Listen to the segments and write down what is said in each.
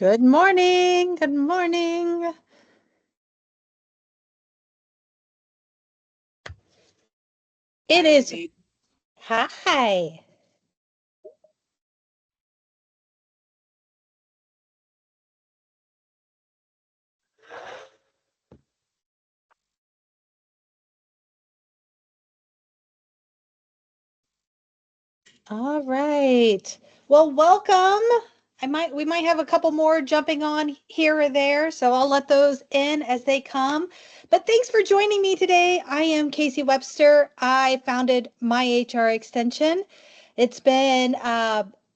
Good morning. Good morning. It is. Hi. All right. Well, welcome. We might have a couple more jumping on here or there, so I'll let those in as they come. But thanks for joining me today. I am Casey Webster. I founded My HR Extension. It's been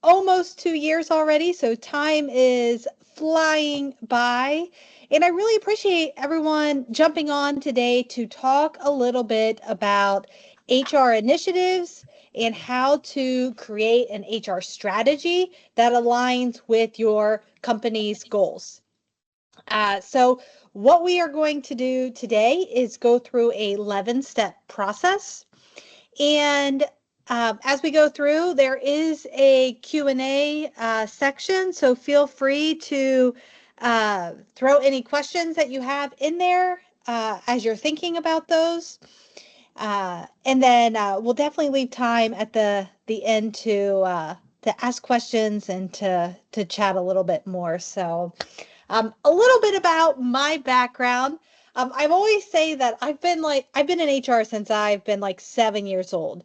almost 2 years already, so time is flying by. And I really appreciate everyone jumping on today to talk a little bit about HR initiatives and how to create an HR strategy that aligns with your company's goals. So what we are going to do today is go through a 11-step process. And as we go through, there is a Q&A section, so feel free to throw any questions that you have in there as you're thinking about those. And then we'll definitely leave time at the end to ask questions and to chat a little bit more. So a little bit about my background. I've always say that I've been in HR since I've been like 7 years old,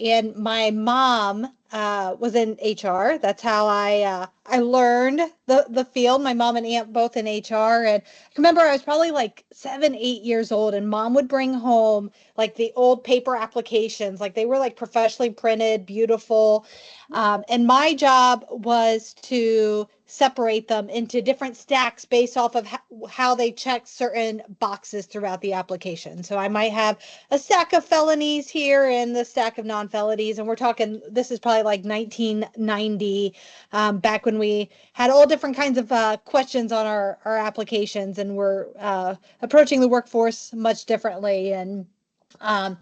and my mom was in HR. That's how I learned the field. My mom and aunt both in HR, and I remember I was probably like 7, 8 years old, and mom would bring home like the old paper applications, like they were like professionally printed, beautiful. And my job was to separate them into different stacks based off of how they check certain boxes throughout the application. So I might have a stack of felonies here and the stack of non-felonies. And we're talking, this is probably like 1990, back when we had all different kinds of questions on our applications and we're approaching the workforce much differently. And um,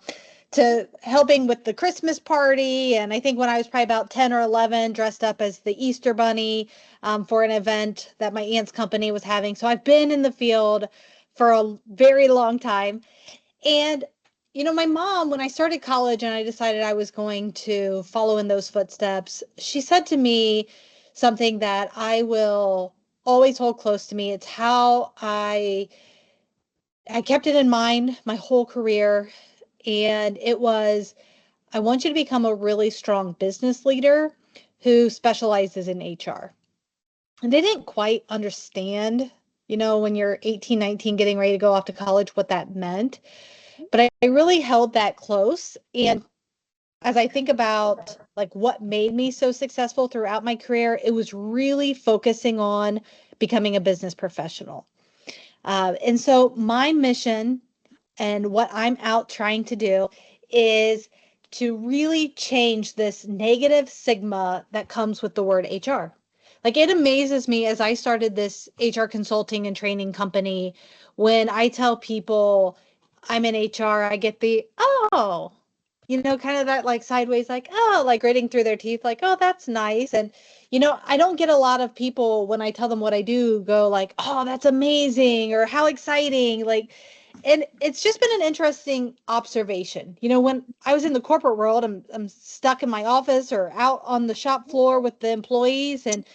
to helping with the Christmas party. And I think when I was probably about 10 or 11, dressed up as the Easter Bunny for an event that my aunt's company was having. So I've been in the field for a very long time. And, my mom, when I started college and I decided I was going to follow in those footsteps, she said to me something that I will always hold close to me. It's how I kept it in mind my whole career. And it was, I want you to become a really strong business leader who specializes in HR. And they didn't quite understand, when you're 18, 19, getting ready to go off to college, what that meant. But I really held that close. And as I think about like what made me so successful throughout my career, it was really focusing on becoming a business professional. And so my mission and what I'm out trying to do is to really change this negative stigma that comes with the word HR. Like it amazes me as I started this HR consulting and training company, when I tell people I'm in HR, I get the, oh, kind of that like sideways, like, oh, like gritting through their teeth, like, oh, that's nice. And, I don't get a lot of people when I tell them what I do go like, oh, that's amazing, or how exciting. Like, and it's just been an interesting observation. When I was in the corporate world, I'm stuck in my office or out on the shop floor with the employees. And,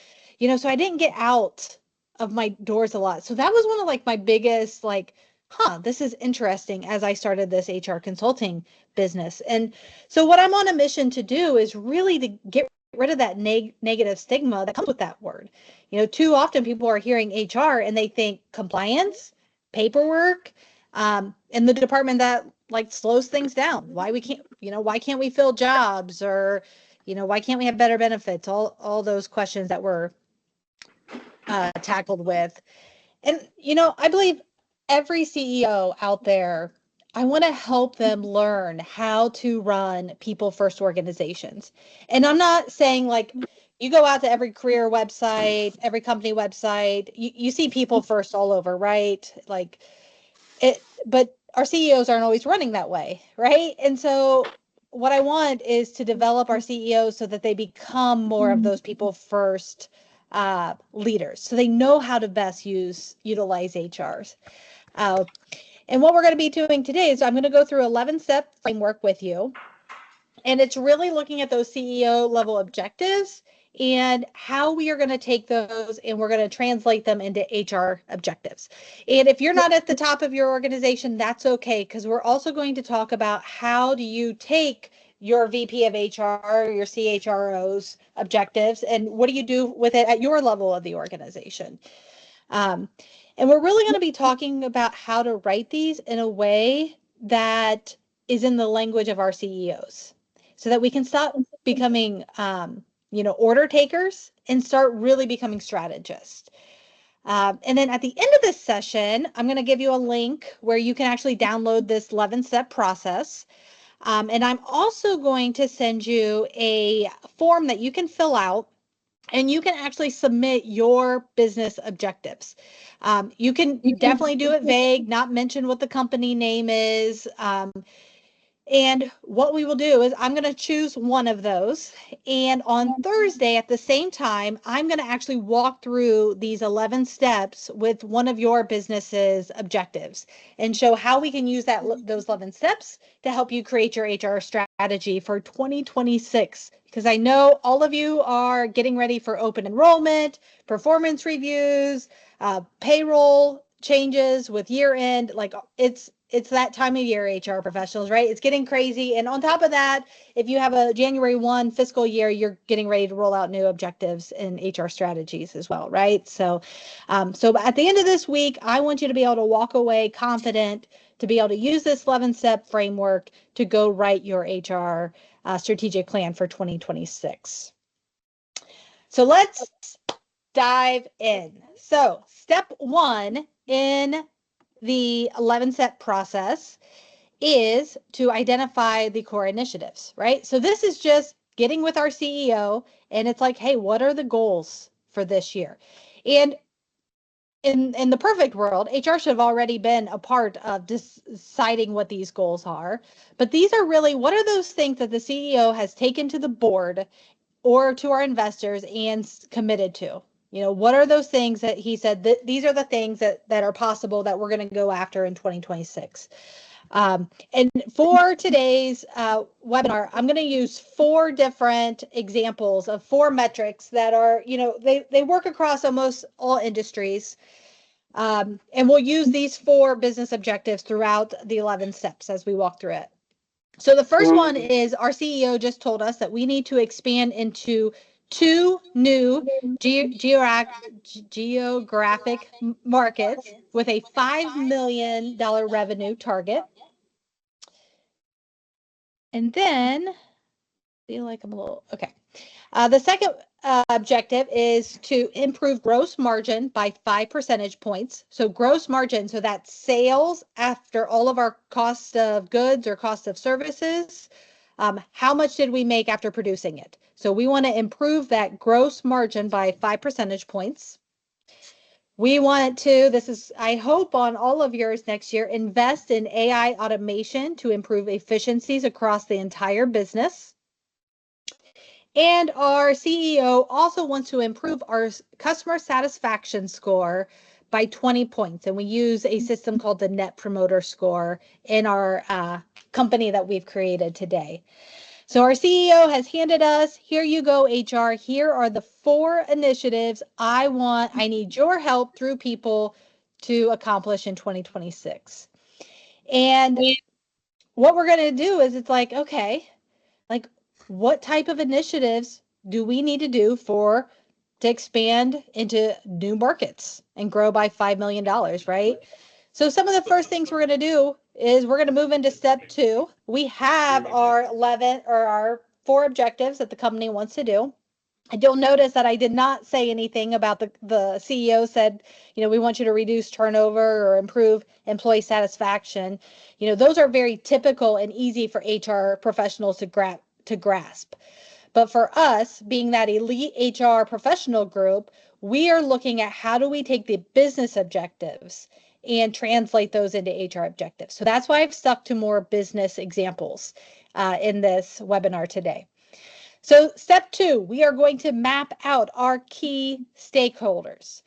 so I didn't get out of my doors a lot. So that was one of like my biggest, like, this is interesting as I started this HR consulting business. And so what I'm on a mission to do is really to get rid of that negative stigma that comes with that word. Too often people are hearing HR and they think compliance, paperwork, in the department that like slows things down. Why can't we fill jobs, or, why can't we have better benefits? All those questions that were tackled with. And, I believe every CEO out there, I want to help them learn how to run people first organizations. And I'm not saying like, you go out to every career website, every company website, you see people first all over, right? Like it, but our CEOs aren't always running that way, right? And so what I want is to develop our CEOs so that they become more of those people first leaders, so they know how to best utilize HRs. Uh, and what we're going to be doing today is I'm going to go through 11-step framework with you. And it's really looking at those CEO level objectives and how we are going to take those and we're going to translate them into HR objectives. And if you're not at the top of your organization, that's okay, because we're also going to talk about how do you take your VP of HR, your CHRO's objectives, and what do you do with it at your level of the organization. Um, and we're really going to be talking about how to write these in a way that is in the language of our CEOs, so that we can stop becoming, order takers and start really becoming strategists. And then at the end of this session, I'm going to give you a link where you can actually download this 11-step process. And I'm also going to send you a form that you can fill out, and you can actually submit your business objectives. You can definitely do it vague, not mention what the company name is. And what we will do is I'm going to choose one of those. And on Thursday at the same time, I'm going to actually walk through these 11 steps with one of your business's objectives and show how we can use those 11 steps to help you create your HR strategy for 2026. Because I know all of you are getting ready for open enrollment, performance reviews, payroll changes with year end. Like it's that time of year, HR professionals, right? It's getting crazy. And on top of that, if you have a January 1 fiscal year, you're getting ready to roll out new objectives and HR strategies as well, right? So at the end of this week, I want you to be able to walk away confident, to be able to use this 11-step framework to go write your HR strategic plan for 2026. So let's dive in. So step 1 in the 11-step process is to identify the core initiatives, right? So this is just getting with our CEO and it's like, hey, what are the goals for this year? And in the perfect world, HR should have already been a part of deciding what these goals are. But these are really, what are those things that the CEO has taken to the board or to our investors and committed to? What are those things that he said that these are the things that are possible that we're going to go after in 2026? And for today's webinar, I'm going to use 4 different examples of 4 metrics that are, they work across almost all industries. And we'll use these 4 business objectives throughout the 11 steps as we walk through it. So the first one is our CEO just told us that we need to expand into 2 new geographic markets with a $5 million revenue target. And then, I feel like I'm a little, okay. The second objective is to improve gross margin by 5 percentage points. So gross margin, so that's sales after all of our cost of goods or cost of services. How much did we make after producing it? So we want to improve that gross margin by 5 percentage points. We want to, this is, I hope on all of yours next year, invest in AI automation to improve efficiencies across the entire business. And our CEO also wants to improve our customer satisfaction score by 20 points. And we use a system called the Net Promoter Score in our company that we've created today. So our CEO has handed us, here you go, HR. Here are the 4 initiatives I need your help through people to accomplish in 2026. And what we're going to do is it's like, okay, like what type of initiatives do we need to do to expand into new markets and grow by $5 million, right? So some of the first things we're going to do is we're going to move into step 2. We have our 11 or our 4 objectives that the company wants to do. And you'll notice that I did not say anything about the CEO said, we want you to reduce turnover or improve employee satisfaction. Those are very typical and easy for HR professionals to grasp. But for us, being that elite HR professional group, we are looking at how do we take the business objectives and translate those into HR objectives. So that's why I've stuck to more business examples in this webinar today. So step 2, we are going to map out our key stakeholders.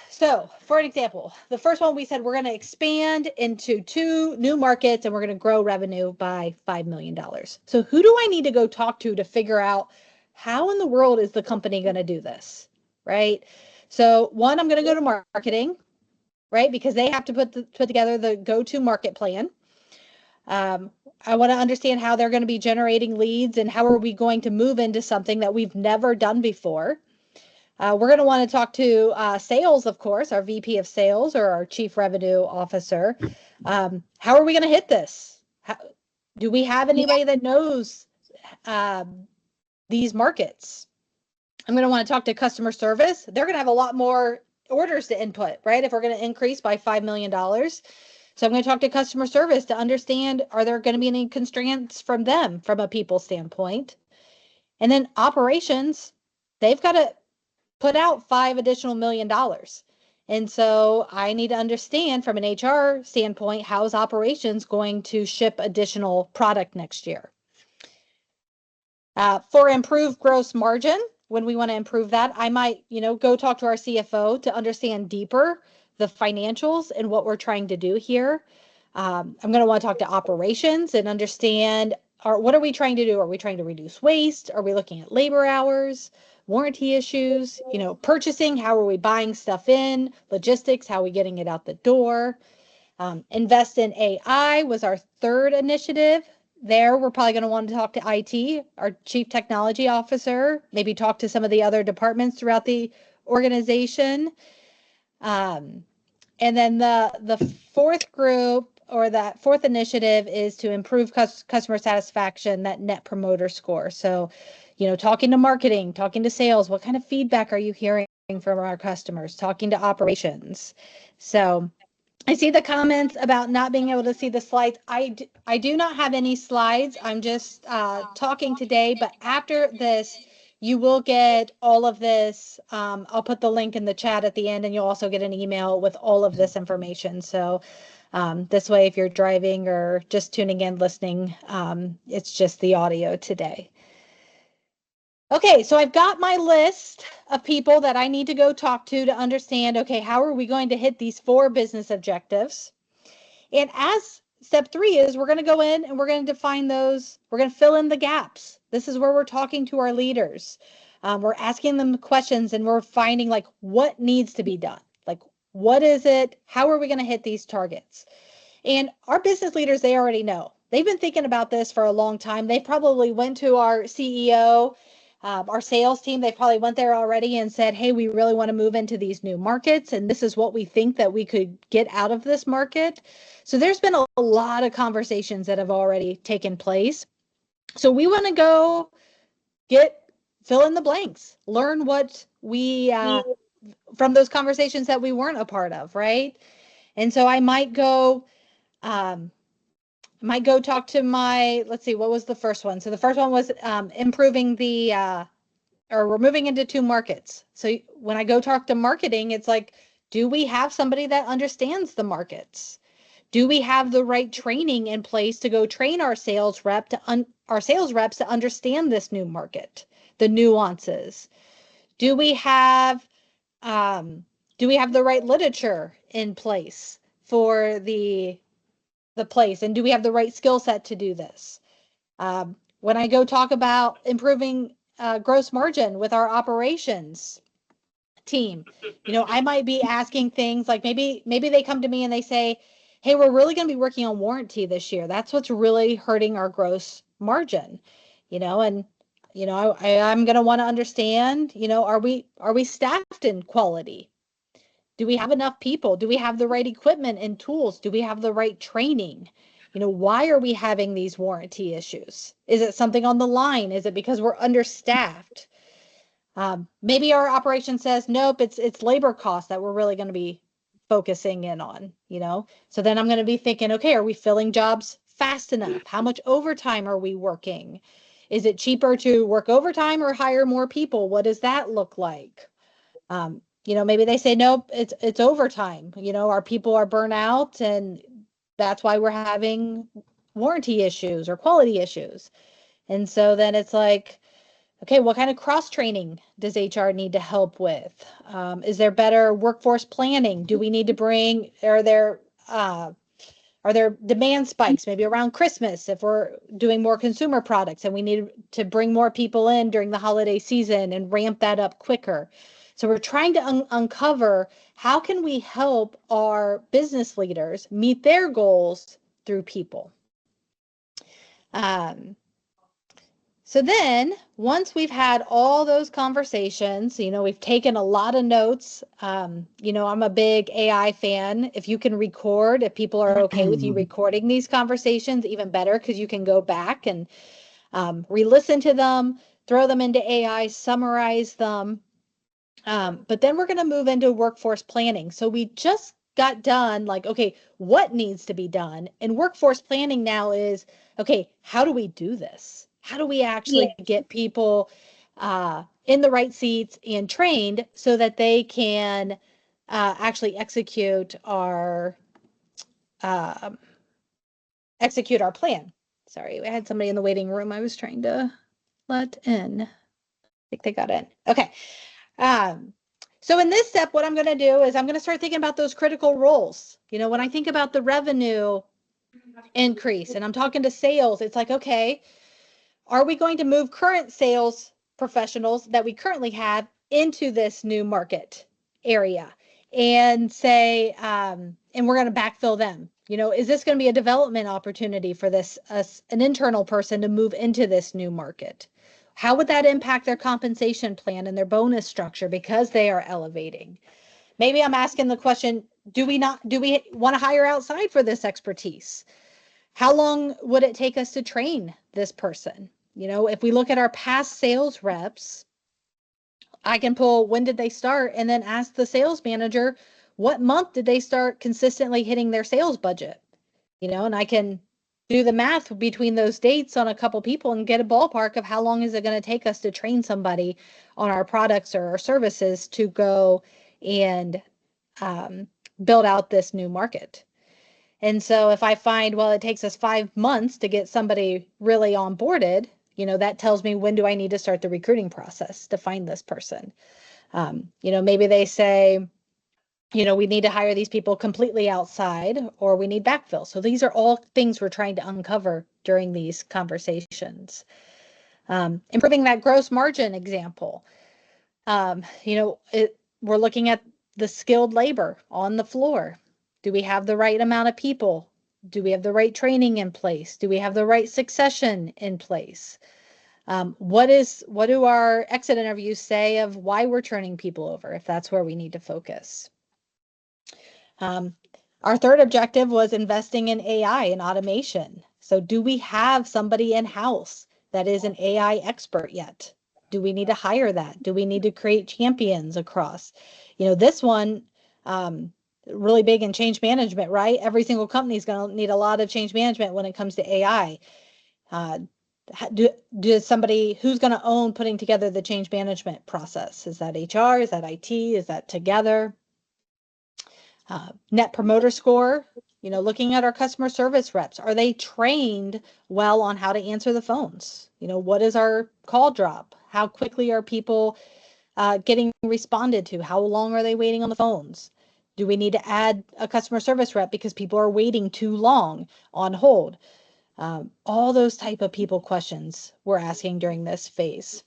So for an example, the first one we said we're going to expand into 2 new markets and we're going to grow revenue by $5 million. So who do I need to go talk to figure out how in the world is the company going to do this, right? So one, I'm going to go to marketing, right? Because they have to put together the go-to market plan. I want to understand how they're going to be generating leads and how are we going to move into something that we've never done before. We're going to want to talk to sales, of course, our VP of sales or our chief revenue officer. How are we going to hit this? Do we have anybody that knows these markets? I'm going to want to talk to customer service. They're going to have a lot more orders to input, right? If we're going to increase by $5 million. So I'm going to talk to customer service to understand, are there going to be any constraints from them from a people standpoint? And then operations, they've got to put out $5 additional million. And so I need to understand from an HR standpoint, how is operations going to ship additional product next year? For improved gross margin, when we want to improve that, I might, go talk to our CFO to understand deeper the financials and what we're trying to do here. I'm going to want to talk to operations and understand, what are we trying to do? Are we trying to reduce waste? Are we looking at labor hours, warranty issues, purchasing? How are we buying stuff in? Logistics, how are we getting it out the door? Invest in AI was our third initiative. There, we're probably going to want to talk to IT, our chief technology officer, maybe talk to some of the other departments throughout the organization. And then the fourth group or that fourth initiative is to improve customer satisfaction, that net promoter score. So, talking to marketing, talking to sales, what kind of feedback are you hearing from our customers, talking to operations. So I see the comments about not being able to see the slides. I do not have any slides. I'm just talking today, but after this, you will get all of this. I'll put the link in the chat at the end, and you'll also get an email with all of this information. So this way, if you're driving or just tuning in, listening, it's just the audio today. Okay, so I've got my list of people that I need to go talk to understand, okay, how are we going to hit these 4 business objectives? And as step 3 is, we're going to go in and we're going to define those. We're going to fill in the gaps. This is where we're talking to our leaders. We're asking them questions and we're finding like what needs to be done. Like, what is it? How are we going to hit these targets? And our business leaders, they already know. They've been thinking about this for a long time. They probably went to our CEO, our sales team. They probably went there already and said, hey, we really want to move into these new markets. And this is what we think that we could get out of this market. So there's been a lot of conversations that have already taken place. So we want to go fill in the blanks, learn what we, from those conversations that we weren't a part of, right? And so I might go talk to let's see, what was the first one? So the first one was improving or we're moving into 2 markets. So when I go talk to marketing, it's like, do we have somebody that understands the markets? Do we have the right training in place to go train our sales reps to understand this new market, the nuances? Do we have the right literature in place for the place? And do we have the right skill set to do this? When I go talk about improving gross margin with our operations team, I might be asking things like maybe they come to me and they say, hey, we're really going to be working on warranty this year. That's what's really hurting our gross margin, and I'm going to want to understand, are we staffed in quality? Do we have enough people? Do we have the right equipment and tools? Do we have the right training? Why are we having these warranty issues? Is it something on the line? Is it because we're understaffed? Maybe our operation says, nope, it's labor costs that we're really going to be focusing in on, So then I'm going to be thinking, okay, are we filling jobs fast enough? How much overtime are we working? Is it cheaper to work overtime or hire more people? What does that look like? Maybe they say, nope, it's overtime. Our people are burnt out and that's why we're having warranty issues or quality issues. And so then it's like, okay, what kind of cross training does HR need to help with? Is there better workforce planning? Do we need to are there demand spikes maybe around Christmas if we're doing more consumer products and we need to bring more people in during the holiday season and ramp that up quicker? So we're trying to uncover how can we help our business leaders meet their goals through people. So then once we've had all those conversations, we've taken a lot of notes. I'm a big AI fan. If you can record, if people are okay with you recording these conversations, even better, because you can go back and re-listen to them, throw them into AI, summarize them. But then we're going to move into workforce planning. So we just got done like, okay, what needs to be done? And workforce planning now is, okay, how do we do this? How do we actually get people in the right seats and trained so that they can actually execute our plan? Sorry, I had somebody in the waiting room I was trying to let in. I think they got in. Okay. So in this step, what I'm going to do is I'm going to start thinking about those critical roles. When I think about the revenue increase and I'm talking to sales, it's like, okay, are we going to move current sales professionals that we currently have into this new market area and say, and we're going to backfill them? Is this going to be a development opportunity for an internal person to move into this new market? How would that impact their compensation plan and their bonus structure because they are elevating? Maybe I'm asking the question, do we want to hire outside for this expertise? How long would it take us to train this person? If we look at our past sales reps, I can pull when did they start and then ask the sales manager, what month did they start consistently hitting their sales budget? And I can do the math between those dates on a couple people and get a ballpark of how long is it going to take us to train somebody on our products or our services to go and build out this new market. And so if I find, well, it takes us 5 months to get somebody really onboarded, that tells me when do I need to start the recruiting process to find this person. Maybe they say, we need to hire these people completely outside or we need backfill. So these are all things we're trying to uncover during these conversations. Improving that gross margin example. We're looking at the skilled labor on the floor. Do we have the right amount of people? Do we have the right training in place? Do we have the right succession in place? What do our exit interviews say of why we're turning people over, if that's where we need to focus? Our third objective was investing in AI and automation. So do we have somebody in-house that is an AI expert yet? Do we need to hire that? Do we need to create champions across? This one, really big in change management, right? Every single company is going to need a lot of change management when it comes to AI. Does somebody who's going to own putting together the change management process? Is that HR? Is that IT? Is that together? Net promoter score, looking at our customer service reps, are they trained well on how to answer the phones? What is our call drop? How quickly are people getting responded to? How long are they waiting on the phones? Do we need to add a customer service rep because people are waiting too long on hold? All those type of people questions we're asking during this phase.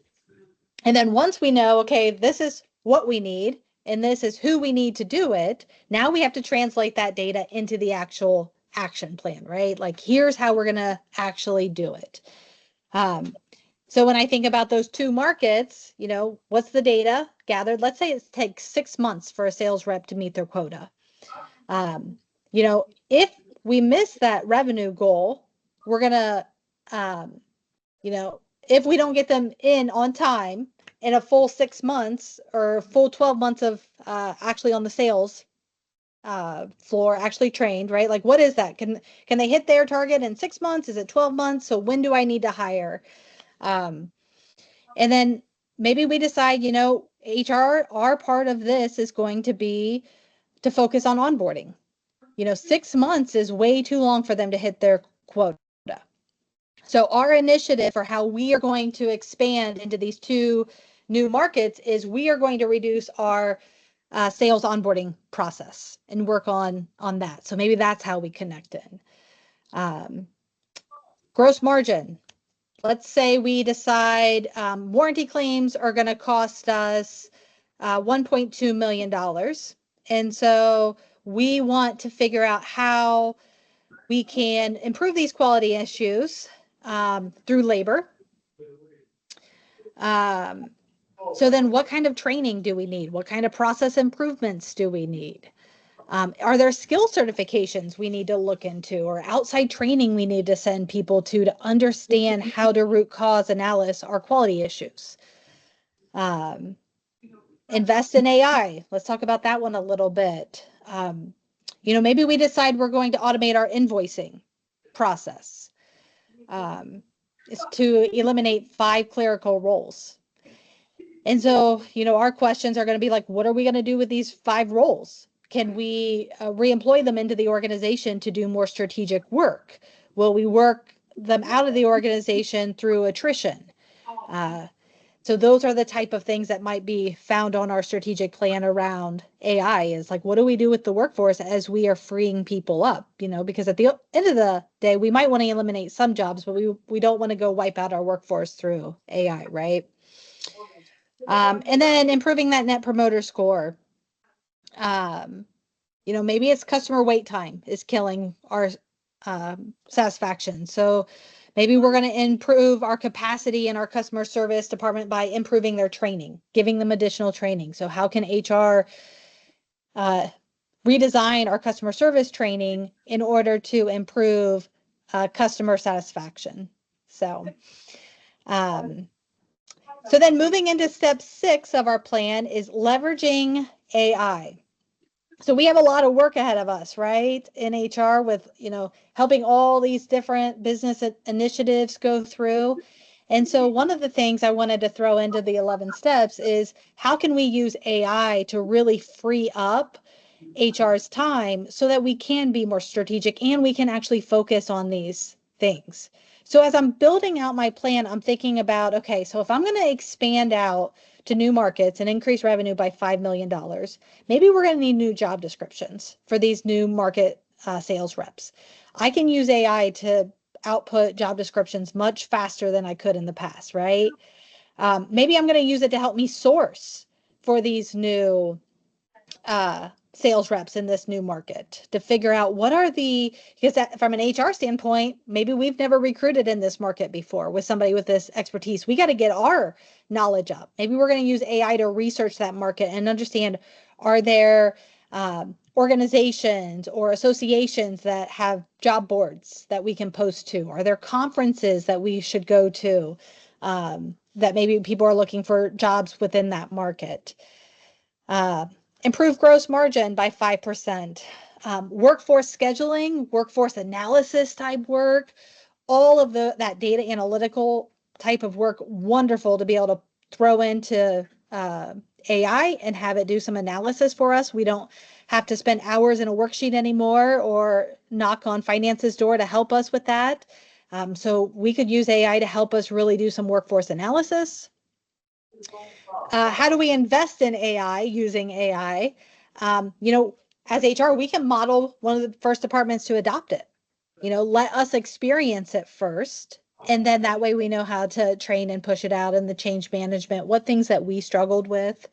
And then once we know, okay, this is what we need, and this is who we need to do it, now we have to translate that data into the actual action plan, right? Like, here's how we're going to actually do it. So when I think about those two markets, what's the data gathered? Let's say it takes 6 months for a sales rep to meet their quota. If we miss that revenue goal, we're going to, if we don't get them in on time in a full 6 months or full 12 months of actually on the sales floor, actually trained, right? Like, what is that? Can they hit their target in 6 months? Is it 12 months? So when do I need to hire? Um, and then maybe we decide, HR, our part of this is going to be to focus on onboarding. 6 months is way too long for them to hit their quota. So our initiative for how we are going to expand into these two new markets is we are going to reduce our sales onboarding process and work on that. So maybe that's how we connect in. Gross margin. Let's say we decide warranty claims are going to cost us $1.2 million. And so we want to figure out how we can improve these quality issues through labor. So then what kind of training do we need? What kind of process improvements do we need? Are there skill certifications we need to look into or outside training we need to send people to understand how to root cause analysis our quality issues? Invest in AI. Let's talk about that one a little bit. Maybe we decide we're going to automate our invoicing process. Is to eliminate 5 clerical roles. And so, our questions are going to be like, what are we going to do with these 5 roles? Can we reemploy them into the organization to do more strategic work? Will we work them out of the organization through attrition? So those are the type of things that might be found on our strategic plan around AI is like, what do we do with the workforce as we are freeing people up? Because at the end of the day, we might want to eliminate some jobs, but we don't want to go wipe out our workforce through AI, right? And then improving that net promoter score. Maybe it's customer wait time is killing our satisfaction. So maybe we're going to improve our capacity in our customer service department by improving their training, giving them additional training. So how can HR redesign our customer service training in order to improve customer satisfaction? So then moving into step 6 of our plan is leveraging AI. So we have a lot of work ahead of us, right? In HR with, helping all these different business initiatives go through. And so one of the things I wanted to throw into the 11 steps is how can we use AI to really free up HR's time so that we can be more strategic and we can actually focus on these things. So as I'm building out my plan, I'm thinking about, okay, so if I'm going to expand out to new markets and increase revenue by $5 million, maybe we're going to need new job descriptions for these new market sales reps. I can use AI to output job descriptions much faster than I could in the past, right? Maybe I'm going to use it to help me source for these new sales reps in this new market to figure out because from an HR standpoint, maybe we've never recruited in this market before with somebody with this expertise. We got to get our knowledge up. Maybe we're going to use AI to research that market and understand, are there organizations or associations that have job boards that we can post to? Are there conferences that we should go to that maybe people are looking for jobs within that market? Improve gross margin by 5%. Workforce scheduling, workforce analysis type work, all of that data analytical type of work, wonderful to be able to throw into AI and have it do some analysis for us. We don't have to spend hours in a worksheet anymore or knock on finance's door to help us with that. So we could use AI to help us really do some workforce analysis. How do we invest in AI using AI? As HR, we can model one of the first departments to adopt it. Let us experience it first. And then that way we know how to train and push it out in the change management, what things that we struggled with.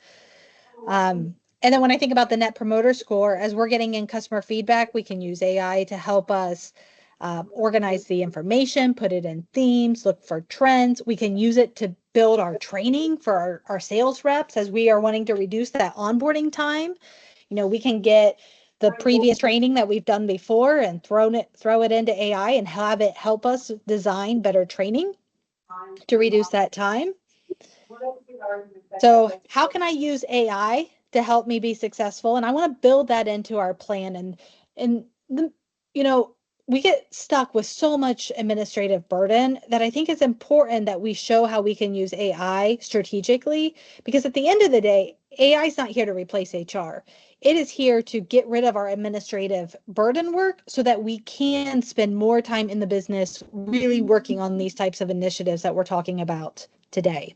And then when I think about the net promoter score, as we're getting in customer feedback, we can use AI to help us organize the information, put it in themes, look for trends. We can use it to build our training for our sales reps as we are wanting to reduce that onboarding time. We can get the previous training that we've done before and throw it into AI and have it help us design better training to reduce that time. So how can I use AI to help me be successful? And I want to build that into our plan. And we get stuck with so much administrative burden that I think it's important that we show how we can use AI strategically, because at the end of the day, AI is not here to replace HR. It is here to get rid of our administrative burden work so that we can spend more time in the business really working on these types of initiatives that we're talking about today.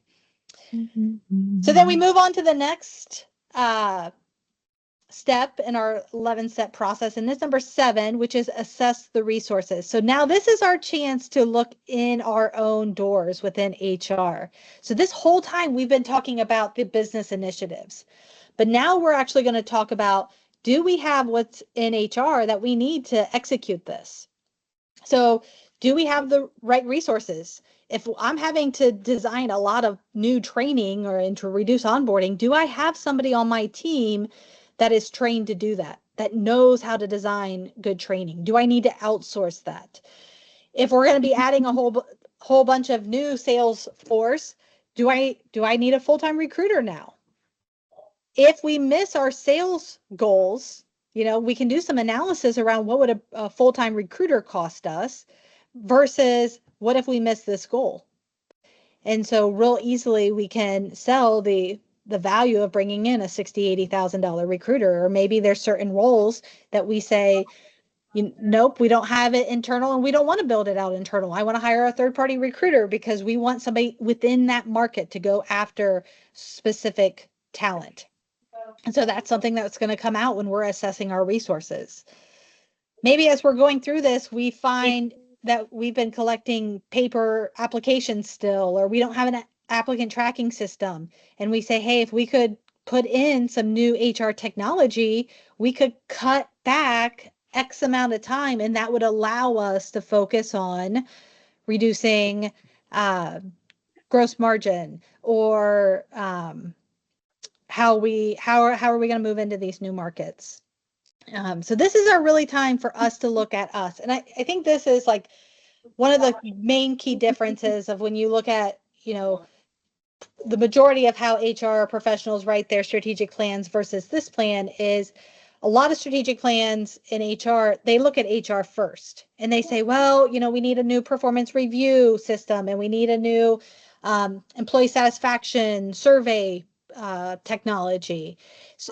So then we move on to the next step in our 11-step process, and this number 7, which is assess the resources. So now this is our chance to look in our own doors within HR. So this whole time we've been talking about the business initiatives, but now we're actually going to talk about, do we have what's in HR that we need to execute this? So do we have the right resources? If I'm having to design a lot of new training or to reduce onboarding, do I have somebody on my team that is trained to do that, that knows how to design good training? Do I need to outsource that? If we're going to be adding a whole bunch of new sales force, do I need a full-time recruiter now? If we miss our sales goals, we can do some analysis around what would a full-time recruiter cost us versus what if we miss this goal. And so real easily we can sell the value of bringing in a $60,000-$80,000 recruiter. Or maybe there's certain roles that we say, nope, we don't have it internal and we don't want to build it out internal. I want to hire a third-party recruiter because we want somebody within that market to go after specific talent. And so that's something that's going to come out when we're assessing our resources. Maybe as we're going through this, we find that we've been collecting paper applications still, or we don't have an applicant tracking system. And we say, hey, if we could put in some new HR technology, we could cut back X amount of time, and that would allow us to focus on reducing gross margin, or how are we going to move into these new markets? So this is our really time for us to look at us. And I think this is like one of the main key differences of when you look at, the majority of how HR professionals write their strategic plans versus this plan is a lot of strategic plans in HR, they look at HR first and they say, well, we need a new performance review system and we need a new employee satisfaction survey technology.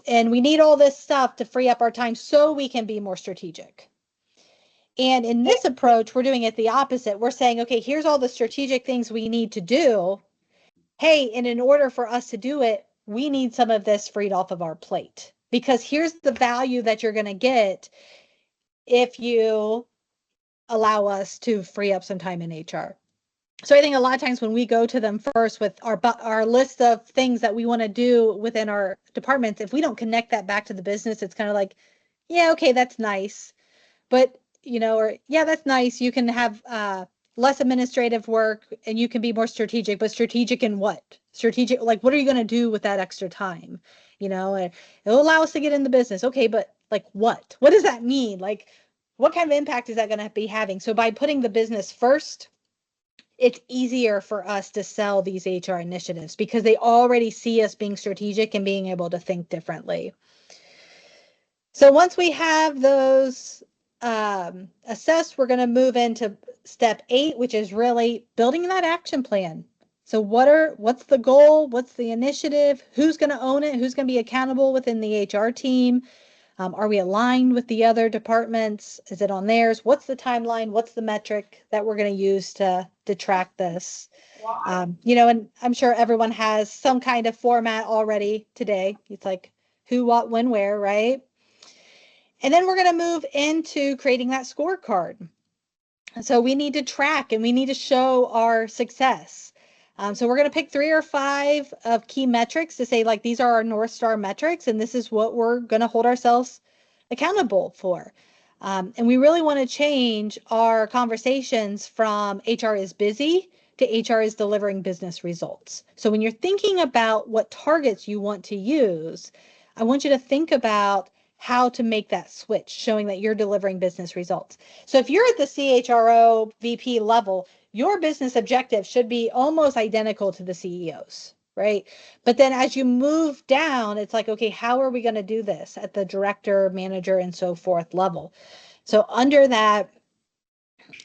And we need all this stuff to free up our time so we can be more strategic. And in this approach, we're doing it the opposite. We're saying, okay, here's all the strategic things we need to do. Hey, and in order for us to do it, we need some of this freed off of our plate, because here's the value that you're going to get if you allow us to free up some time in HR. So I think a lot of times when we go to them first with our list of things that we want to do within our departments, if we don't connect that back to the business, it's kind of like, yeah, okay, that's nice. But, or yeah, that's nice. You can have less administrative work and you can be more strategic, but strategic in what? Strategic, like, what are you going to do with that extra time? It'll allow us to get in the business. Okay, but like what? What does that mean? Like, what kind of impact is that going to be having? So by putting the business first, it's easier for us to sell these HR initiatives because they already see us being strategic and being able to think differently. So once we have those assessed, we're going to move into step 8, which is really building that action plan. So what's the goal? What's the initiative? Who's going to own it? Who's going to be accountable within the HR team? Are we aligned with the other departments? Is it on theirs? What's the timeline? What's the metric that we're going to use to track this? And I'm sure everyone has some kind of format already today. It's like who, what, when, where, right? And then we're going to move into creating that scorecard. So we need to track and we need to show our success. So we're going to pick 3 or 5 of key metrics to say, like, these are our North Star metrics, and this is what we're going to hold ourselves accountable for. And we really want to change our conversations from HR is busy to HR is delivering business results. So when you're thinking about what targets you want to use, I want you to think about how to make that switch, showing that you're delivering business results. So if you're at the CHRO VP level, your business objective should be almost identical to the CEO's, right? But then as you move down, it's like, okay, how are we going to do this at the director, manager, and so forth level? So under that,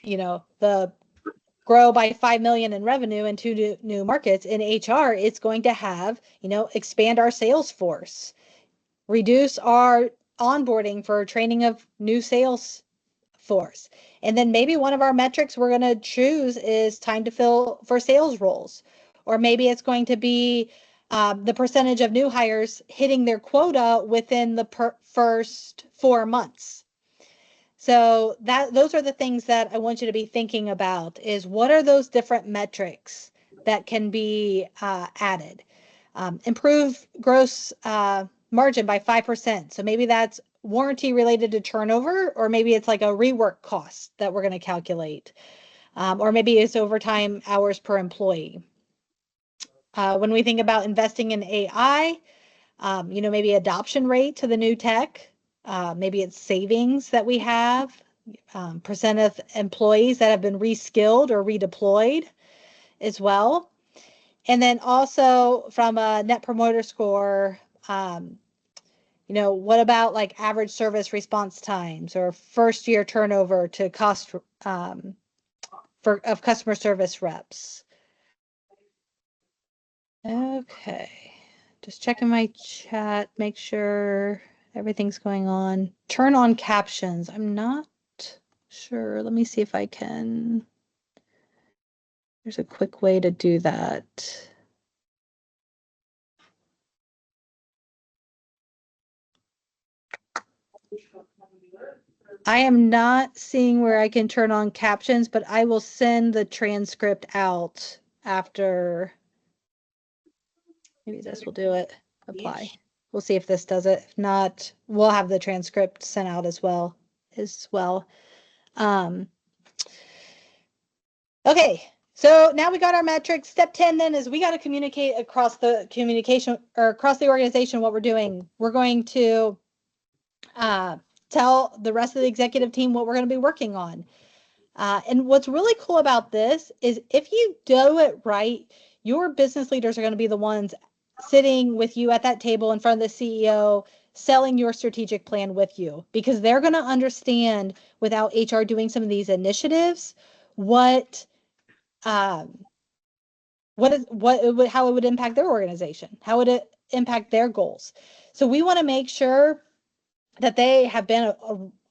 the grow by 5 million in revenue in 2 new markets. In HR, it's going to have, expand our sales force, reduce our onboarding for training of new sales force. And then maybe one of our metrics we're going to choose is time to fill for sales roles. Or maybe it's going to be the percentage of new hires hitting their quota within the first 4 months. So those are the things that I want you to be thinking about, is what are those different metrics that can be added. Improve gross margin by 5%. So maybe that's warranty related to turnover, or maybe it's like a rework cost that we're going to calculate, or maybe it's overtime hours per employee. When we think about investing in AI, maybe adoption rate to the new tech, maybe it's savings that we have, percent of employees that have been reskilled or redeployed as well. And then also from a net promoter score, what about like average service response times or first year turnover to cost of customer service reps? Okay, just checking my chat, make sure everything's going on. Turn on captions. I'm not sure. Let me see if I can. There's a quick way to do that. I am not seeing where I can turn on captions, but I will send the transcript out after. Maybe this will do it. Apply. We'll see if this does it. If not, we'll have the transcript sent out as well. Okay, so now we got our metrics. Step 10 then is we got to communicate across the organization what we're doing. We're going to tell the rest of the executive team what we're going to be working on. And what's really cool about this is if you do it right, your business leaders are going to be the ones sitting with you at that table in front of the CEO, selling your strategic plan with you, because they're going to understand without HR doing some of these initiatives, how it would impact their organization, how would it impact their goals. So we want to make sure that they have been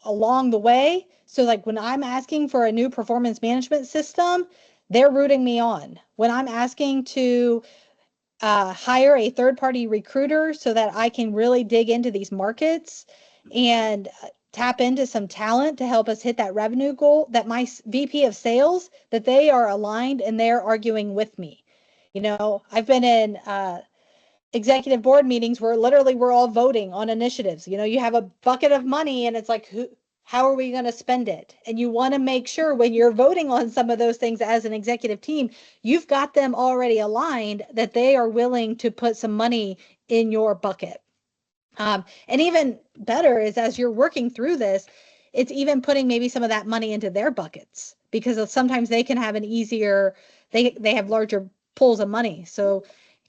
along the way. So like when I'm asking for a new performance management system, they're rooting me on. When I'm asking to hire a third-party recruiter so that I can really dig into these markets and tap into some talent to help us hit that revenue goal, that my VP of sales, that they are aligned and they're arguing with me. I've been in executive board meetings where literally we're all voting on initiatives. You have a bucket of money and it's like, how are we going to spend it? And you want to make sure when you're voting on some of those things as an executive team, you've got them already aligned that they are willing to put some money in your bucket. And even better is as you're working through this, it's even putting maybe some of that money into their buckets, because sometimes they can have they have larger pools of money. So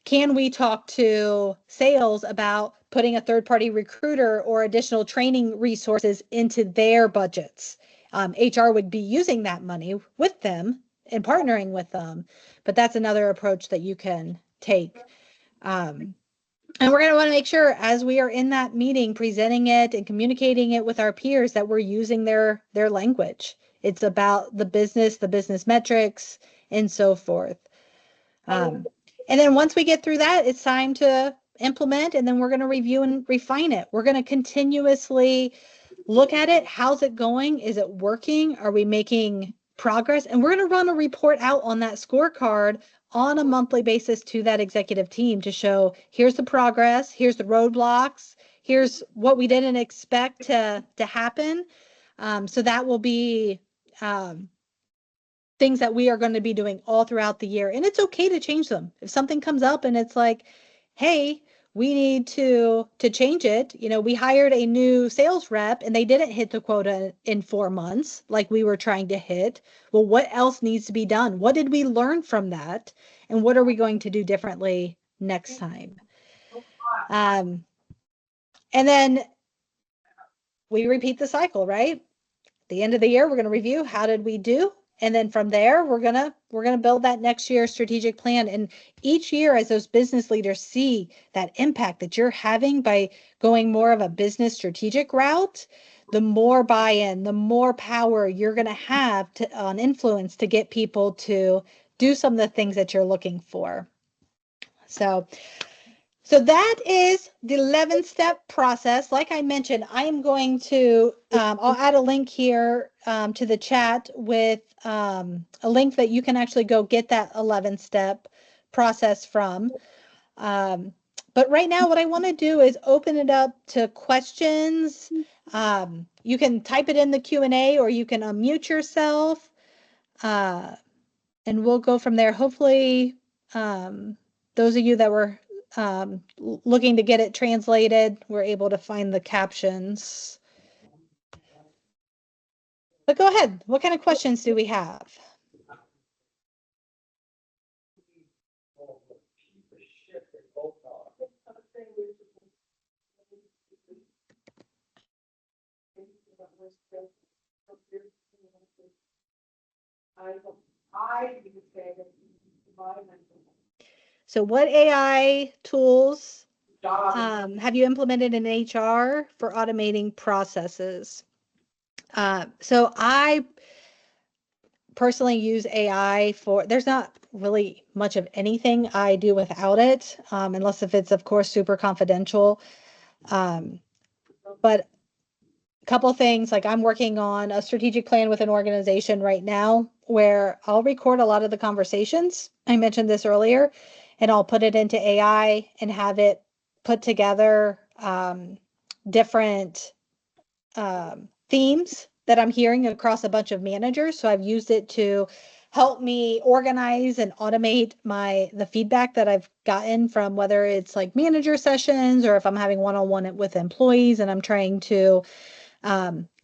can we talk to sales about putting a third-party recruiter or additional training resources into their budgets? HR would be using that money with them and partnering with them, but that's another approach that you can take. And we're going to want to make sure as we are in that meeting, presenting it and communicating it with our peers, that we're using their language. It's about the business metrics, and so forth. And then once we get through that, it's time to implement, and then we're going to review and refine it. We're going to continuously look at it. How's it going? Is it working? Are we making progress? And we're going to run a report out on that scorecard on a monthly basis to that executive team to show here's the progress, here's the roadblocks, here's what we didn't expect to happen. So that will be things that we are going to be doing all throughout the year. And it's okay to change them. If something comes up and it's like, hey, we need to change it. We hired a new sales rep and they didn't hit the quota in 4 months like we were trying to hit. Well, what else needs to be done? What did we learn from that? And what are we going to do differently next time? And then we repeat the cycle, right? the end of the year, we're going to review how did we do, and then from there we're going to build that next year's strategic plan. And each year, as those business leaders see that impact that you're having by going more of a business strategic route, the more buy-in, the more power you're going to have on influence to get people to do some of the things that you're looking for. So that is the 11-step process. Like I mentioned, I am going to, I'll add a link here to the chat with a link that you can actually go get that 11-step process from. But right now, what I want to do is open it up to questions. You can type it in the Q&A, or you can unmute yourself, and we'll go from there. Hopefully, those of you that were looking to get it translated, we're able to find the captions. But go ahead. What kind of questions do we have? So what AI tools have you implemented in HR for automating processes? So I personally use AI for, there's not really much of anything I do without it, unless if it's, of course, super confidential. But a couple things, like I'm working on a strategic plan with an organization right now where I'll record a lot of the conversations. I mentioned this earlier, and I'll put it into AI and have it put together different themes that I'm hearing across a bunch of managers. So I've used it to help me organize and automate the feedback that I've gotten from, whether it's like manager sessions or if I'm having one-on-one with employees and I'm trying to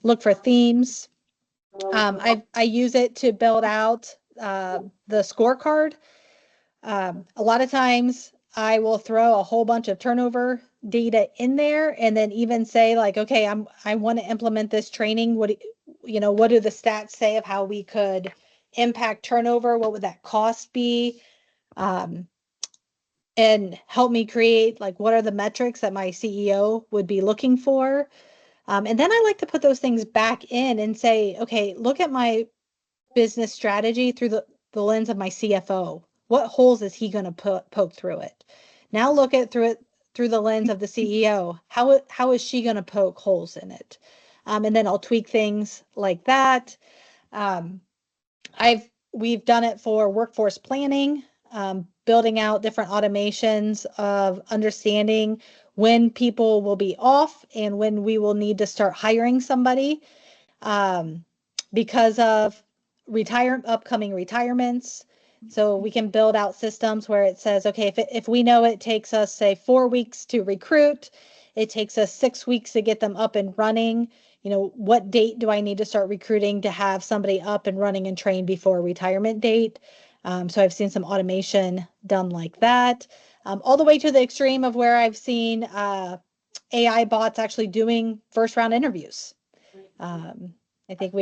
look for themes. I use it to build out the scorecard. A lot of times I will throw a whole bunch of turnover data in there and then even say like, okay, I want to implement this training. What do the stats say of how we could impact turnover? What would that cost be? And help me create like, what are the metrics that my CEO would be looking for? And then I like to put those things back in and say, okay, look at my business strategy through the lens of my CFO. What holes is he going to poke through it? Now look at through the lens of the CEO. How is she going to poke holes in it? And then I'll tweak things like that. We've done it for workforce planning, building out different automations of understanding when people will be off and when we will need to start hiring somebody because of upcoming retirements. So we can build out systems where it says, okay, if we know it takes us, say, 4 weeks to recruit, it takes us 6 weeks to get them up and running. What date do I need to start recruiting to have somebody up and running and trained before retirement date? So I've seen some automation done like that, all the way to the extreme of where I've seen AI bots actually doing first round interviews. I think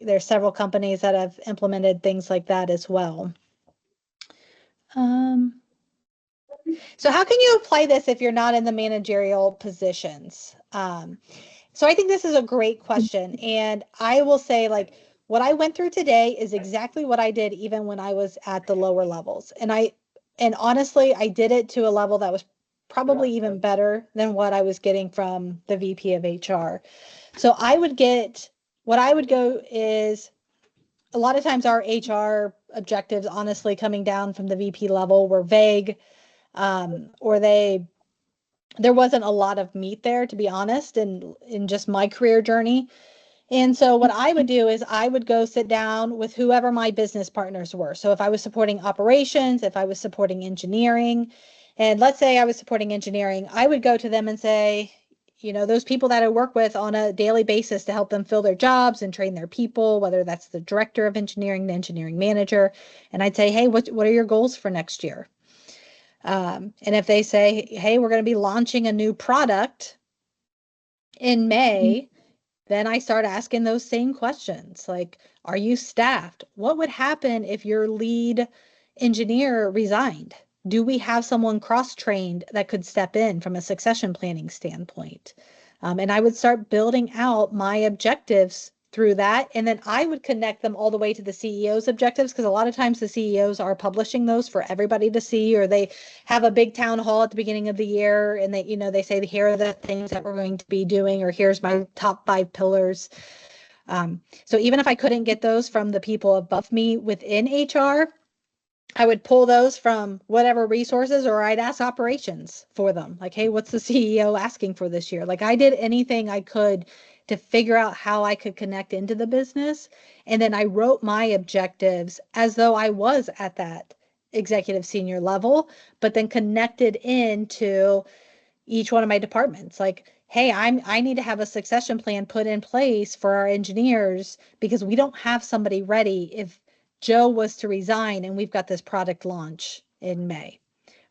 there's several companies that have implemented things like that as well. So how can you apply this if you're not in the managerial positions? So I think this is a great question. And I will say, like, what I went through today is exactly what I did even when I was at the lower levels. And honestly, I did it to a level that was probably even better than what I was getting from the VP of HR. So what I would go is, a lot of times our HR objectives, honestly, coming down from the VP level were vague, or there wasn't a lot of meat there, to be honest, in just my career journey. And so what I would do is I would go sit down with whoever my business partners were. So if I was supporting operations, if I was supporting engineering, and let's say I was supporting engineering, I would go to them and say, those people that I work with on a daily basis to help them fill their jobs and train their people, whether that's the director of engineering, the engineering manager. And I'd say, hey, what are your goals for next year? And if they say, hey, we're going to be launching a new product in May, then I start asking those same questions like, are you staffed? What would happen if your lead engineer resigned? Do we have someone cross-trained that could step in from a succession planning standpoint? And I would start building out my objectives through that. And then I would connect them all the way to the CEO's objectives because a lot of times the CEOs are publishing those for everybody to see, or they have a big town hall at the beginning of the year and they say, here are the things that we're going to be doing, or here's my top 5 pillars. So even if I couldn't get those from the people above me within HR, I would pull those from whatever resources, or I'd ask operations for them. Like, hey, what's the CEO asking for this year? Like, I did anything I could to figure out how I could connect into the business. And then I wrote my objectives as though I was at that executive senior level, but then connected into each one of my departments. Like, hey, I need to have a succession plan put in place for our engineers because we don't have somebody ready if Joe was to resign and we've got this product launch in May.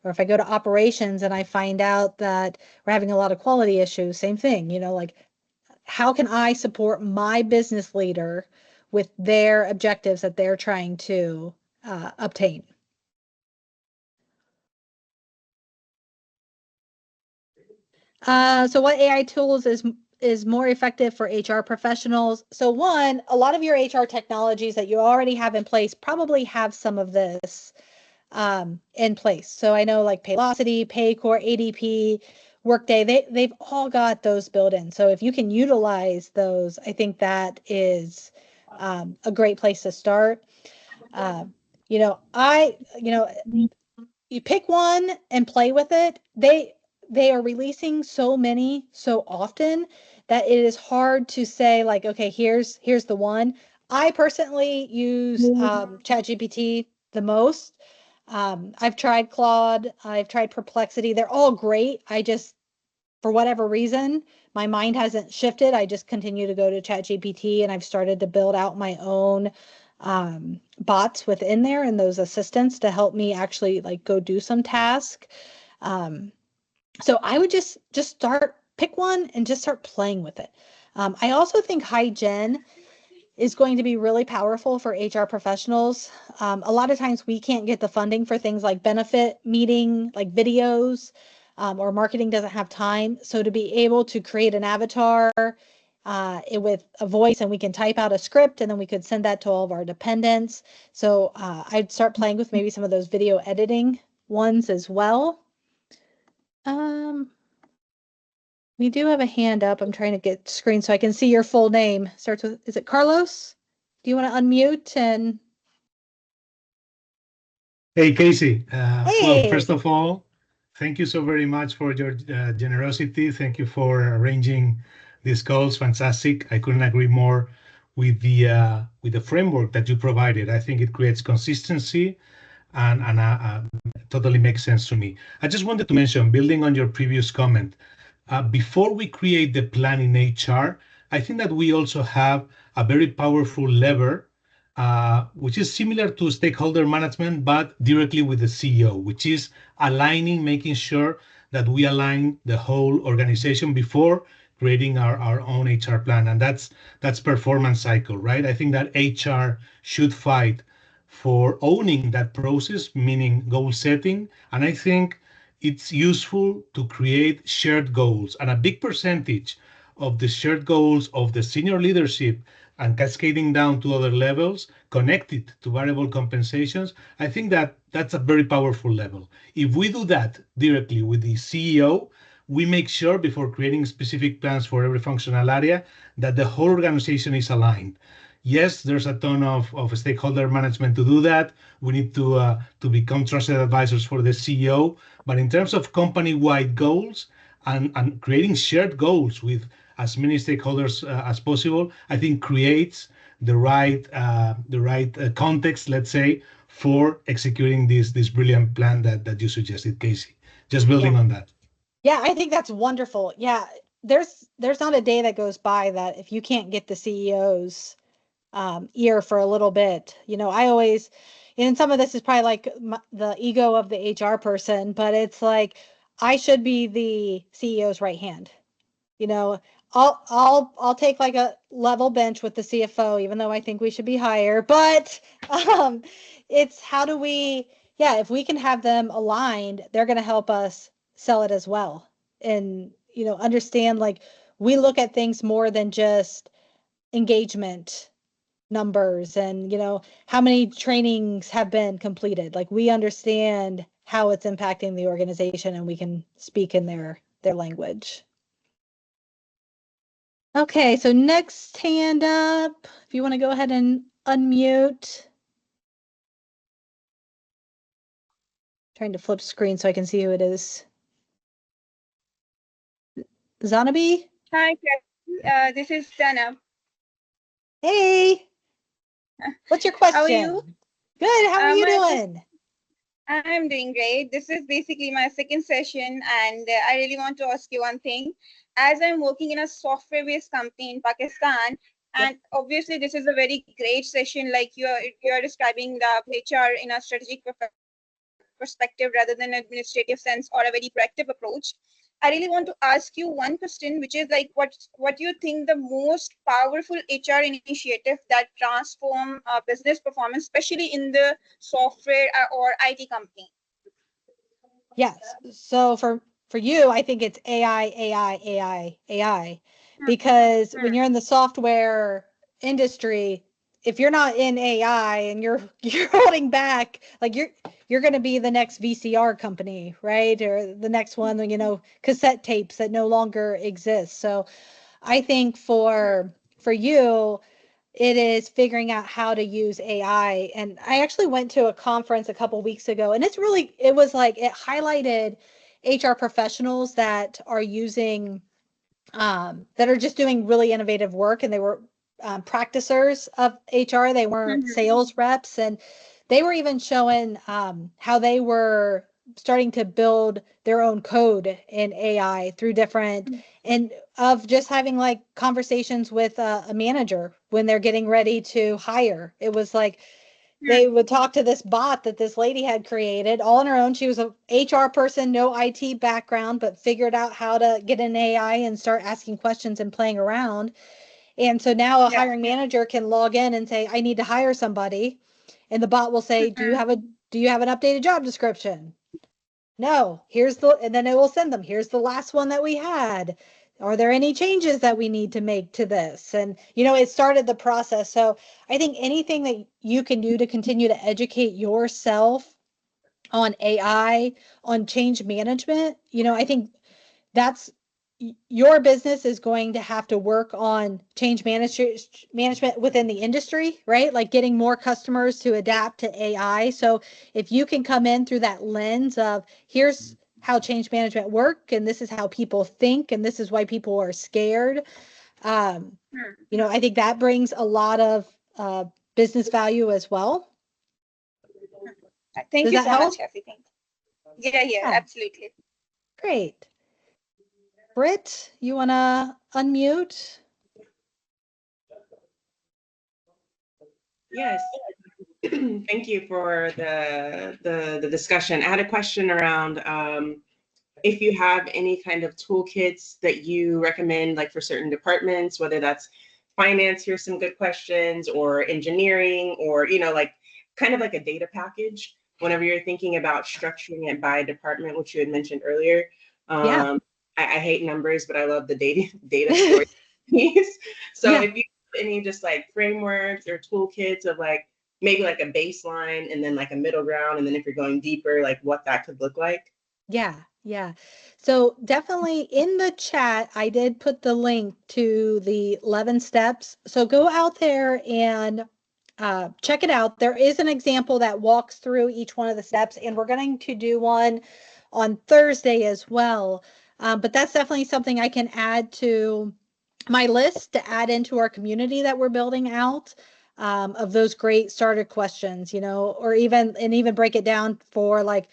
Or if I go to operations and I find out that we're having a lot of quality issues, same thing, like, how can I support my business leader with their objectives that they're trying to obtain? So what AI tools is more effective for HR professionals? So one, a lot of your HR technologies that you already have in place probably have some of this in place. So I know like Paylocity, Paycor, ADP, Workday, they've all got those built in. So if you can utilize those, I think that is a great place to start. Uh, you know, I, you know, you pick one and play with it. They are releasing so many so often that it is hard to say like, okay, here's the one. I personally use ChatGPT the most. I've tried Claude, I've tried Perplexity. They're all great. I just, for whatever reason, my mind hasn't shifted. I just continue to go to ChatGPT, and I've started to build out my own bots within there and those assistants to help me actually like go do some task. Um, so I would just start, pick one and just start playing with it. I also think HiGen is going to be really powerful for HR professionals. A lot of times we can't get the funding for things like benefit meeting, like videos, or marketing doesn't have time. So to be able to create an avatar with a voice, and we can type out a script and then we could send that to all of our dependents. So I'd start playing with maybe some of those video editing ones as well. We do have a hand up. I'm trying to get screen so I can see your full name. Starts with, is it Carlos? Do you want to unmute and? Hey, Casey. Well, Hey, first of all, thank you so very much for your generosity. Thank you for arranging these calls. Fantastic. I couldn't agree more with the framework that you provided. I think it creates consistency and totally makes sense to me. I just wanted to mention, building on your previous comment, before we create the plan in HR, I think that we also have a very powerful lever, which is similar to stakeholder management, but directly with the CEO, which is aligning, making sure that we align the whole organization before creating our own HR plan. And that's performance cycle, right? I think that HR should fight for owning that process, meaning goal setting. And I think it's useful to create shared goals. And a big percentage of the shared goals of the senior leadership and cascading down to other levels connected to variable compensations, I think that that's a very powerful level. If we do that directly with the CEO, we make sure before creating specific plans for every functional area that the whole organization is aligned. Yes, there's a ton of stakeholder management to do that. We need to become trusted advisors for the CEO. But in terms of company-wide goals and creating shared goals with as many stakeholders as possible, I think creates the right context, let's say, for executing this brilliant plan that you suggested, Casey. Just building yeah. on that. Yeah, I think that's wonderful. Yeah, there's not a day that goes by that if you can't get the CEO's ear for a little bit. I always, and some of this is probably like the ego of the HR person, but it's like I should be the CEO's right hand. You know, I'll take like a level bench with the CFO, even though I think we should be higher. But um, it's how do we, yeah, if we can have them aligned, they're going to help us sell it as well. And, understand like we look at things more than just engagement numbers and, how many trainings have been completed. Like we understand how it's impacting the organization and we can speak in their language. Okay, so next hand up, if you want to go ahead and unmute. Trying to flip screen so I can see who it is. Zanabi? Hi, this is Dana. Hey, what's your How are you? question? Good, how are you doing? I'm doing great. This is basically my second session, and I really want to ask you one thing. As I'm working in a software-based company in Pakistan, and obviously this is a very great session, like you're describing the HR in a strategic perspective rather than administrative sense or a very proactive approach. I really want to ask you one question, which is like, what do you think the most powerful HR initiative that transform business performance, especially in the software or IT company? Yes. So for you, I think it's AI, AI, AI, AI. Because when you're in the software industry, if you're not in AI and you're holding back, like you're going to be the next VCR company, right? Or the next one, cassette tapes that no longer exist. So I think for you, it is figuring out how to use AI. And I actually went to a conference a couple weeks ago, and it was like it highlighted HR professionals that are using that are just doing really innovative work, and they were practicers of HR. They weren't sales reps, and they were even showing how they were starting to build their own code in AI through different and of just having like conversations with a manager when they're getting ready to hire. It was like they would talk to this bot that this lady had created all on her own. She was a HR person, no IT background, but figured out how to get an AI and start asking questions and playing around. And so now a hiring manager can log in and say, I need to hire somebody. And the bot will say, do you have an updated job description? No, and then it will send them, here's the last one that we had. Are there any changes that we need to make to this? And, it started the process. So I think anything that you can do to continue to educate yourself on AI, on change management, I think that's your business is going to have to work on management within the industry, right? Like getting more customers to adapt to AI. So if you can come in through that lens of here's how change management work, and this is how people think, and this is why people are scared. I think that brings a lot of business value as well. Thank Does you that so help? much, Kathy. Yeah, absolutely. Great. Britt, you want to unmute? Yes. Thank you for the discussion. I had a question around if you have any kind of toolkits that you recommend, like for certain departments, whether that's finance, here's some good questions, or engineering, or like kind of like a data package whenever you're thinking about structuring it by department, which you had mentioned earlier. Yeah. I hate numbers, but I love the data story piece. So if you have any just like frameworks or toolkits of like maybe like a baseline and then like a middle ground, and then if you're going deeper, like what that could look like. Yeah. So definitely in the chat, I did put the link to the 11 steps. So go out there and check it out. There is an example that walks through each one of the steps, and we're going to do one on Thursday as well. But that's definitely something I can add to my list to add into our community that we're building out of those great starter questions, or even break it down for like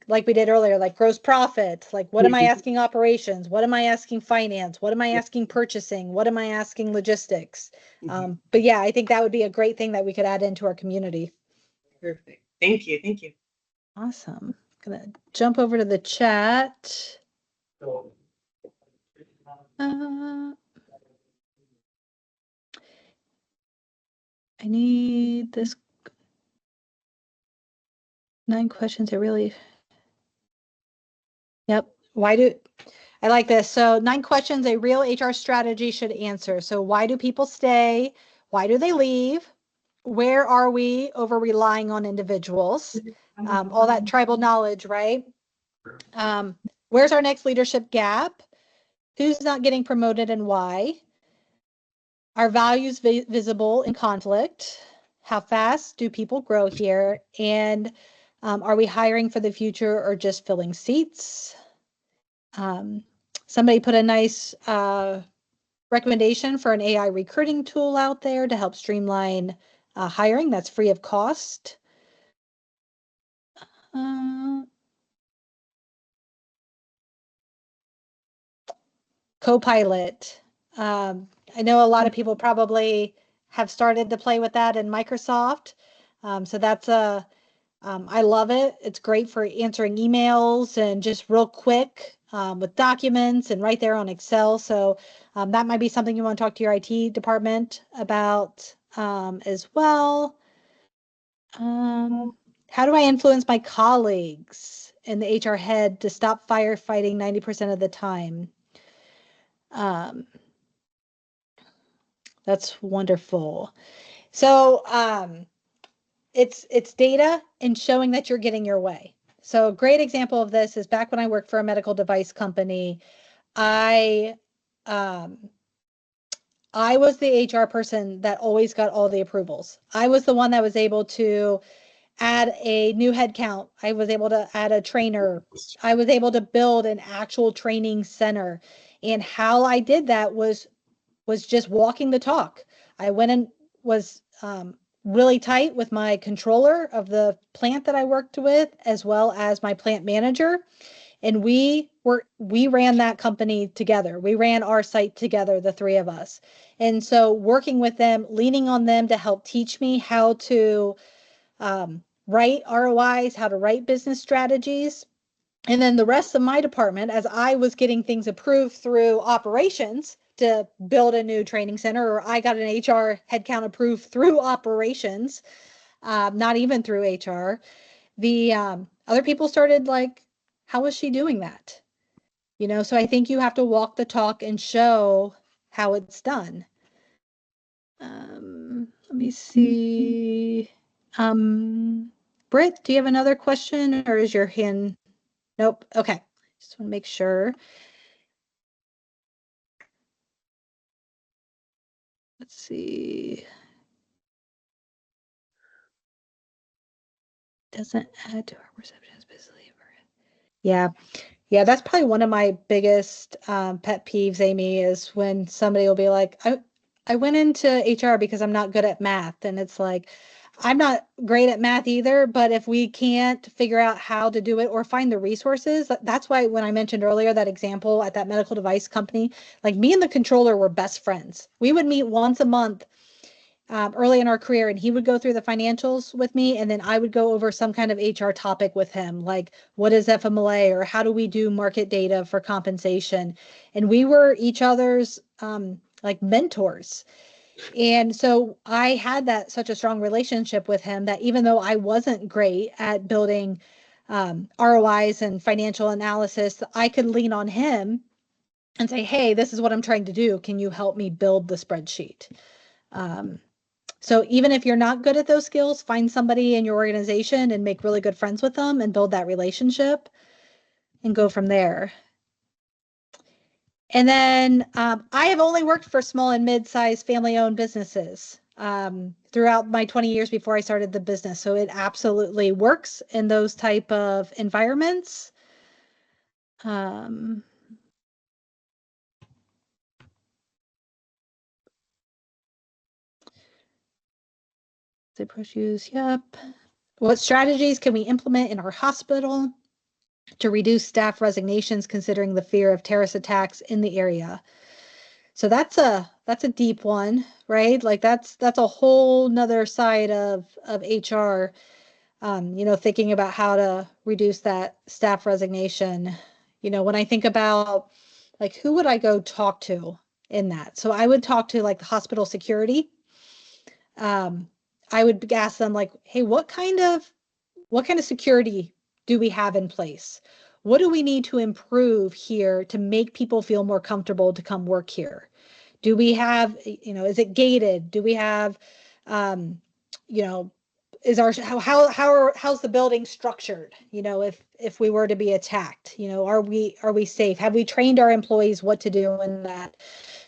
we did earlier, like gross profit, like what am I asking operations? What am I asking finance? What am I asking purchasing? What am I asking logistics? But yeah, I think that would be a great thing that we could add into our community. Perfect. Thank you. Thank you. Awesome. I'm gonna jump over to the chat. I need this 9 questions. Yep. I like this. So 9 questions a real HR strategy should answer. So why do people stay? Why do they leave? Where are we over relying on individuals? All that tribal knowledge, right? Where's our next leadership gap? Who's not getting promoted and why? Are values visible in conflict? How fast do people grow here? And are we hiring for the future or just filling seats? Somebody put a nice recommendation for an AI recruiting tool out there to help streamline hiring that's free of cost. Copilot. I know a lot of people probably have started to play with that in Microsoft. So that's I love it. It's great for answering emails and just real quick with documents and right there on Excel. So that might be something you want to talk to your IT department about as well. How do I influence my colleagues and the HR head to stop firefighting 90% of the time? That's wonderful. So it's data and showing that you're getting your way. So a great example of this is back when I worked for a medical device company, I was the HR person that always got all the approvals. I was the one that was able to add a new headcount. I was able to add a trainer. I was able to build an actual training center. And how I did that was just walking the talk. I went and was really tight with my controller of the plant that I worked with, as well as my plant manager. And we ran that company together. We ran our site together, the 3 of us. And so working with them, leaning on them to help teach me how to write ROIs, how to write business strategies. And then the rest of my department, as I was getting things approved through operations to build a new training center, or I got an HR headcount approved through operations, not even through HR, the other people started like, how is she doing that? So I think you have to walk the talk and show how it's done. Let me see. Britt, do you have another question or is your hand? Nope. Okay. Just want to make sure. Let's see. Doesn't add to our perception as busy. Yeah. Yeah, that's probably one of my biggest pet peeves, Amy, is when somebody will be like, I went into HR because I'm not good at math. And it's like, I'm not great at math either, but if we can't figure out how to do it or find the resources, that's why when I mentioned earlier that example at that medical device company, like me and the controller were best friends. We would meet once a month early in our career, and he would go through the financials with me, and then I would go over some kind of HR topic with him, like what is FMLA or how do we do market data for compensation, and we were each other's like mentors. And so I had that such a strong relationship with him that even though I wasn't great at building ROIs and financial analysis, I could lean on him and say, hey, this is what I'm trying to do. Can you help me build the spreadsheet? So even if you're not good at those skills, find somebody in your organization and make really good friends with them and build that relationship and go from there. And then I have only worked for small and mid-sized family-owned businesses throughout my 20 years before I started the business. So it absolutely works in those type of environments. Push use, yep. What strategies can we implement in our hospital to reduce staff resignations considering the fear of terrorist attacks in the area? So that's a deep one, right? Like that's a whole nother side of HR, thinking about how to reduce that staff resignation. When I think about like who would I go talk to in that? So I would talk to like the hospital security. I would ask them like, hey, what kind of security do we have in place? What do we need to improve here to make people feel more comfortable to come work here? Do we have, is it gated? Do we have, you know, is our how's the building structured? If we were to be attacked, are we safe? Have we trained our employees what to do in that?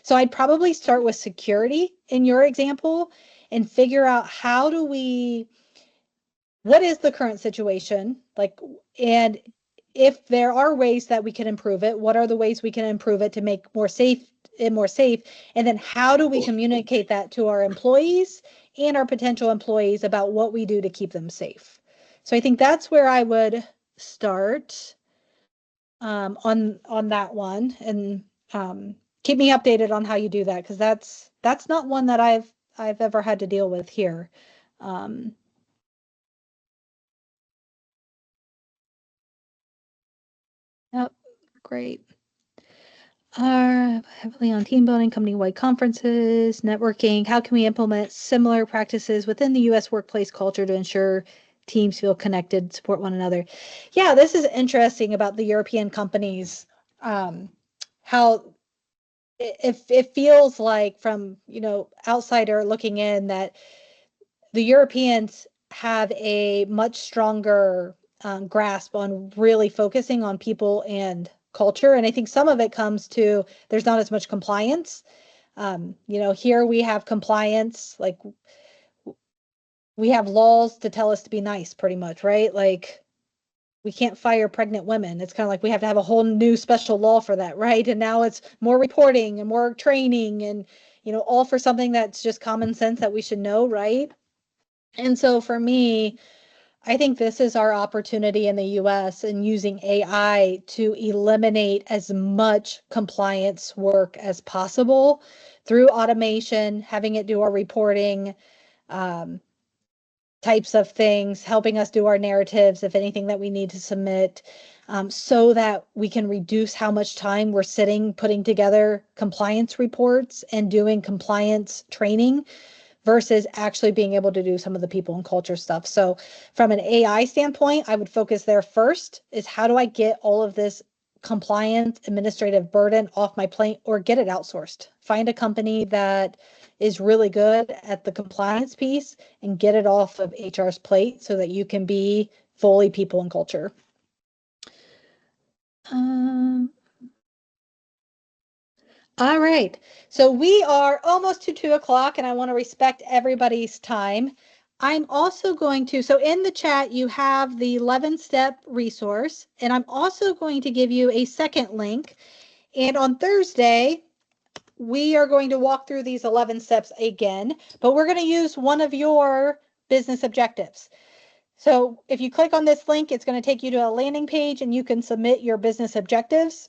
So I'd probably start with security in your example and figure out what is the current situation like, and if there are ways that we can improve it, what are the ways we can improve it to make it more safe? And then how do we communicate that to our employees and our potential employees about what we do to keep them safe? So I think that's where I would start on that one, and keep me updated on how you do that, because that's not one that I've ever had to deal with here. Yep, great. Heavily on team building, company-wide conferences, networking. How can we implement similar practices within the U.S. workplace culture to ensure teams feel connected, support one another? Yeah, this is interesting about the European companies. How it feels like from, outsider looking in, that the Europeans have a much stronger grasp on really focusing on people and culture. And I think some of it comes to there's not as much compliance. Here we have compliance, like we have laws to tell us to be nice, pretty much, right? Like we can't fire pregnant women. It's kind of like we have to have a whole new special law for that, right? And now it's more reporting and more training and, all for something that's just common sense that we should know, right? And so for me, I think this is our opportunity in the US in using AI to eliminate as much compliance work as possible through automation, having it do our reporting, types of things, helping us do our narratives, if anything that we need to submit, so that we can reduce how much time we're sitting putting together compliance reports and doing compliance training versus actually being able to do some of the people and culture stuff. So from an AI standpoint, I would focus there first, is how do I get all of this compliance administrative burden off my plate, or get it outsourced? Find a company that is really good at the compliance piece and get it off of HR's plate so that you can be fully people and culture. All right, so we are almost to 2:00 and I want to respect everybody's time. I'm also going to, so in the chat, you have the 11-step resource, and I'm also going to give you a second link. And on Thursday, we are going to walk through these 11 steps again, but we're going to use one of your business objectives. So if you click on this link, it's going to take you to a landing page and you can submit your business objectives.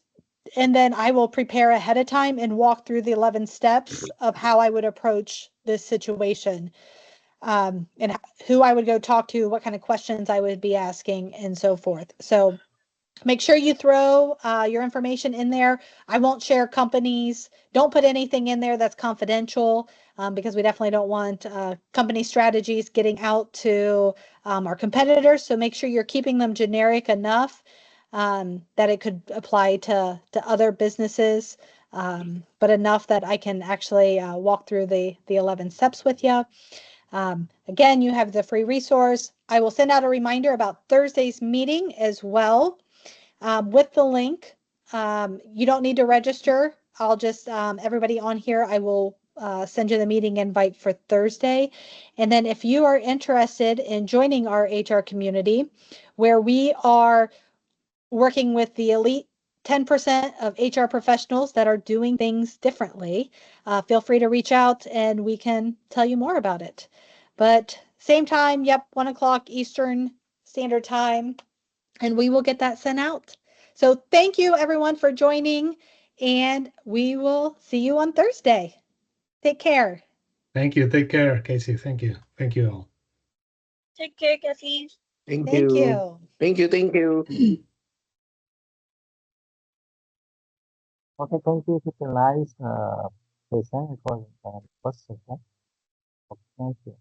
And then I will prepare ahead of time and walk through the 11 steps of how I would approach this situation, and who I would go talk to, what kind of questions I would be asking, and so forth. So make sure you throw your information in there. I won't share companies. Don't put anything in there that's confidential, because we definitely don't want company strategies getting out to our competitors. So make sure you're keeping them generic enough that it could apply to other businesses, but enough that I can actually walk through the 11 steps with you. Again, you have the free resource. I will send out a reminder about Thursday's meeting as well, with the link. You don't need to register. I'll just, everybody on here, I will send you the meeting invite for Thursday. And then if you are interested in joining our HR community, where we are working with the elite 10% of HR professionals that are doing things differently, feel free to reach out and we can tell you more about it. But same time, yep, 1:00 Eastern Standard Time, and we will get that sent out. So thank you everyone for joining, and we will see you on Thursday. Take care. Thank you. Take care, Casey. Thank you. Thank you all. Take care, Cassie. Thank you. Thank you. Okay, thank you. It's a nice session. It was first session. Okay, thank you.